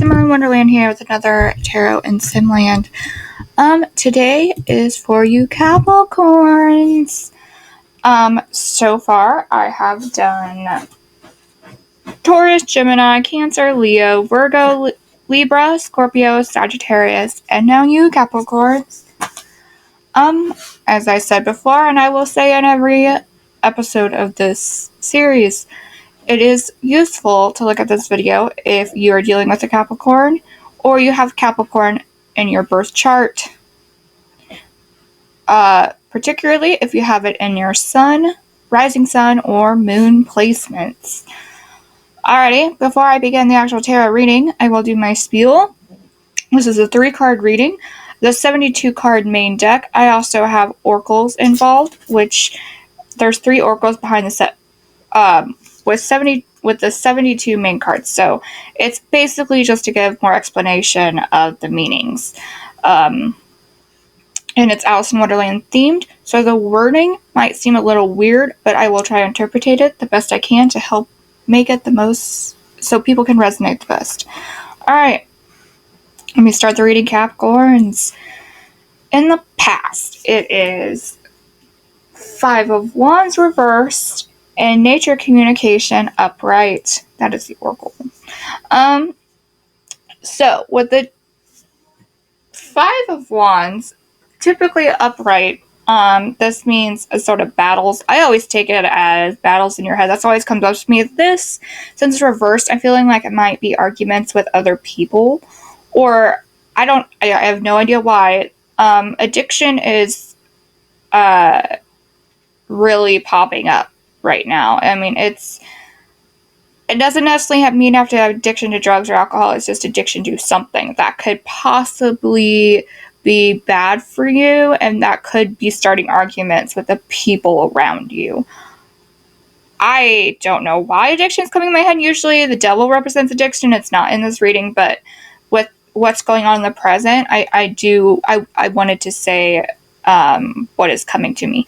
Simland Wonderland here with another tarot in Simland. Today is for you Capricorns. So far I have done Taurus, Gemini, Cancer, Leo, Virgo, Libra, Scorpio, Sagittarius, and now you Capricorns. As I said before, and I will say in every episode of this series, it is useful to look at this video if you are dealing with a Capricorn or you have Capricorn in your birth chart. Particularly if you have it in your sun, rising sun, or moon placements. Alrighty, before I begin the actual tarot reading, I will do my spiel. This is a 3-card reading. The 72-card main deck. I also have oracles involved, which there's 3 oracles behind the set. With the 72 main cards, so it's basically just to give more explanation of the meanings. And it's Alice in Wonderland themed, so the wording might seem a little weird, but I will try to interpret it the best I can to help make it the most so people can resonate the best. Alright, let me start the reading, Capricorns. In the past, it is 5 of Wands reversed and nature communication upright. That is the oracle. So with the 5 of Wands, typically upright, this means a sort of battles. I always take it as battles in your head. That's always comes up to me. This, since it's reversed, I'm feeling like it might be arguments with other people, or I have no idea why. Addiction is really popping up right now. I mean, it doesn't necessarily mean you have to have addiction to drugs or alcohol. It's just addiction to something that could possibly be bad for you, and that could be starting arguments with the people around you. I don't know why addiction is coming in my head. Usually the devil represents addiction. It's not in this reading, but with what's going on in the present, I wanted to say what is coming to me.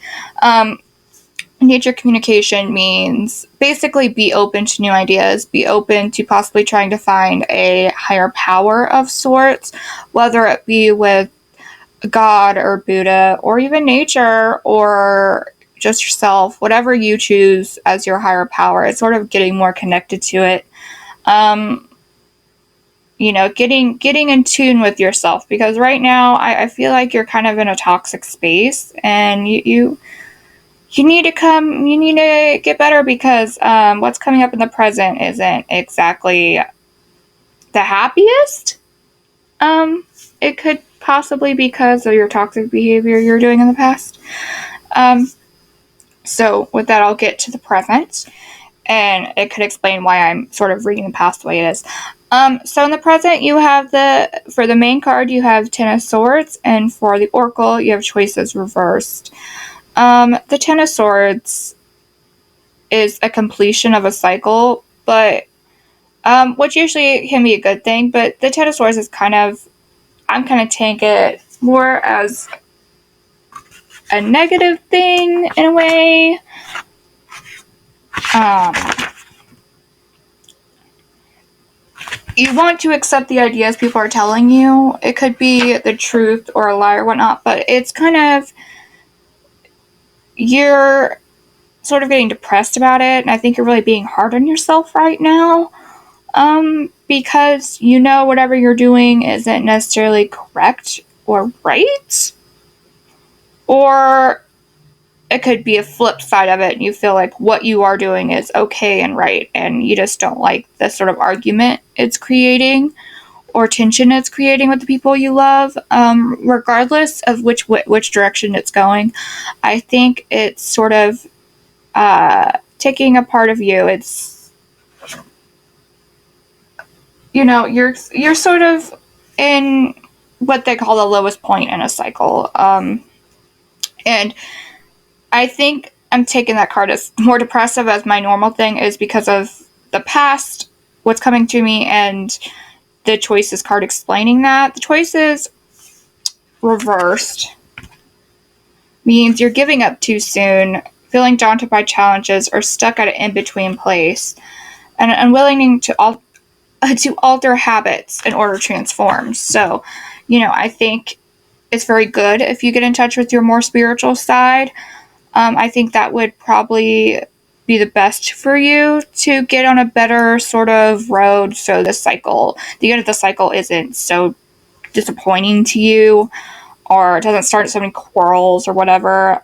Nature communication means basically be open to new ideas, be open to possibly trying to find a higher power of sorts, whether it be with God or Buddha or even nature or just yourself, whatever you choose as your higher power. It's sort of getting more connected to it. Getting in tune with yourself, because right now I feel like you're kind of in a toxic space, and you need to get better, because what's coming up in the present isn't exactly the happiest. It could possibly be because of your toxic behavior you're doing in the past. So with that, I'll get to the present, and it could explain why I'm sort of reading the past the way it is. So in the present, you have for the main card, you have 10 of Swords, and for the Oracle, you have Choices reversed. The 10 of Swords is a completion of a cycle, but which usually can be a good thing, but the 10 of Swords is I'm kind of taking it more as a negative thing in a way. You want to accept the ideas people are telling you. It could be the truth or a lie or whatnot, but it's kind of, you're sort of getting depressed about it, and I think you're really being hard on yourself right now, because whatever you're doing isn't necessarily correct or right, or it could be a flip side of it, and you feel like what you are doing is okay and right, and you just don't like the sort of argument it's creating or tension it's creating with the people you love. Regardless of which direction it's going, I think it's sort of taking a part of you. It's, you're sort of in what they call the lowest point in a cycle. And I think I'm taking that card as more depressive, as my normal thing is because of the past, what's coming to me, and the Choices card explaining that. The Choices reversed means you're giving up too soon, feeling daunted by challenges, or stuck at an in-between place, and unwilling to to alter habits in order to transform. So, I think it's very good if you get in touch with your more spiritual side. I think that would probably be the best for you to get on a better sort of road, so the end of the cycle isn't so disappointing to you, or it doesn't start so many quarrels or whatever.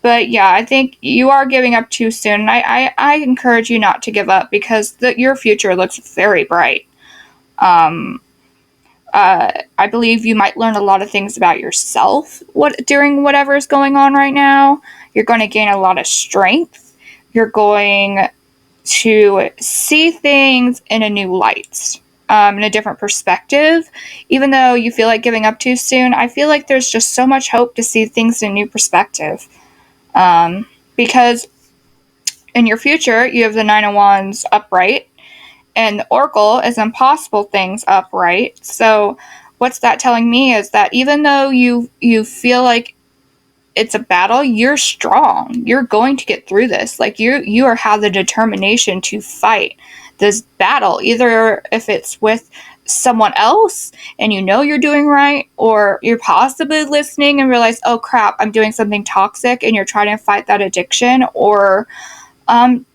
But yeah, I think you are giving up too soon. And I encourage you not to give up, because your future looks very bright. Um, I believe you might learn a lot of things about yourself during whatever is going on right now. You're going to gain a lot of strength. You're going to see things in a new light, in a different perspective. Even though you feel like giving up too soon, I feel like there's just so much hope to see things in a new perspective. Because in your future, you have the Nine of Wands upright, and the Oracle is impossible things upright. So what's that telling me is that even though you feel like it's a battle, you're strong. You're going to get through this. Like you have the determination to fight this battle, either if it's with someone else and you're doing right, or you're possibly listening and realize, oh crap, I'm doing something toxic, and you're trying to fight that addiction, or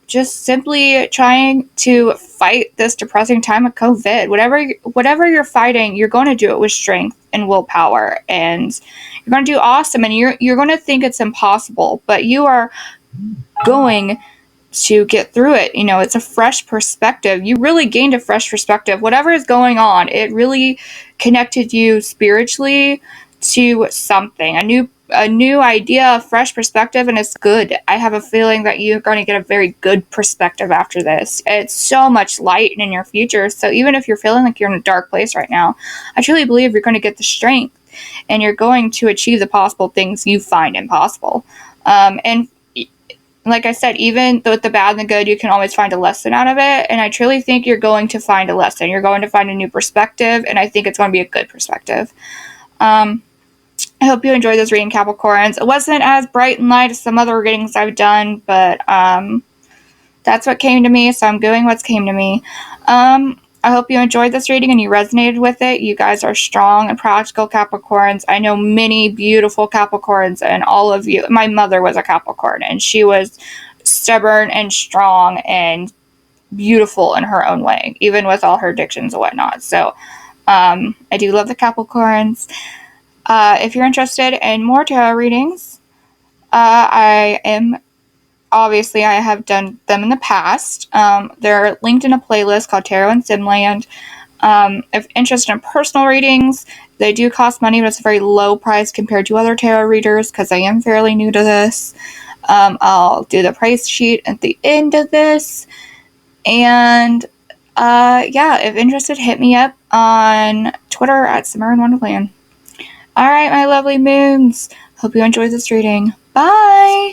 just simply trying to fight this depressing time of COVID. Whatever you're fighting, you're going to do it with strength and willpower, and you're going to do awesome. And you're going to think it's impossible, but you are going to get through it. It's a fresh perspective. You really gained a fresh perspective. Whatever is going on, it really connected you spiritually to something, a new idea, a fresh perspective, and it's good. I have a feeling that you're going to get a very good perspective after this. It's so much light in your future. So even if you're feeling like you're in a dark place right now, I truly believe you're going to get the strength, and you're going to achieve the possible things you find impossible. And like I said, even with the bad and the good, you can always find a lesson out of it. And I truly think you're going to find a lesson. You're going to find a new perspective, and I think it's going to be a good perspective. I hope you enjoyed this reading, Capricorns. It wasn't as bright and light as some other readings I've done, but that's what came to me, so I'm doing what's came to me. I hope you enjoyed this reading and you resonated with it. You guys are strong and practical Capricorns. I know many beautiful Capricorns, and all of you. My mother was a Capricorn, and she was stubborn and strong and beautiful in her own way, even with all her addictions and whatnot. So I do love the Capricorns. If you're interested in more tarot readings, I have done them in the past. They're linked in a playlist called Tarot and Simland. If interested in personal readings, they do cost money, but it's a very low price compared to other tarot readers, because I am fairly new to this. I'll do the price sheet at the end of this. And if interested, hit me up on Twitter at Summer in Wonderland. Alright, my lovely moons. Hope you enjoyed this reading. Bye!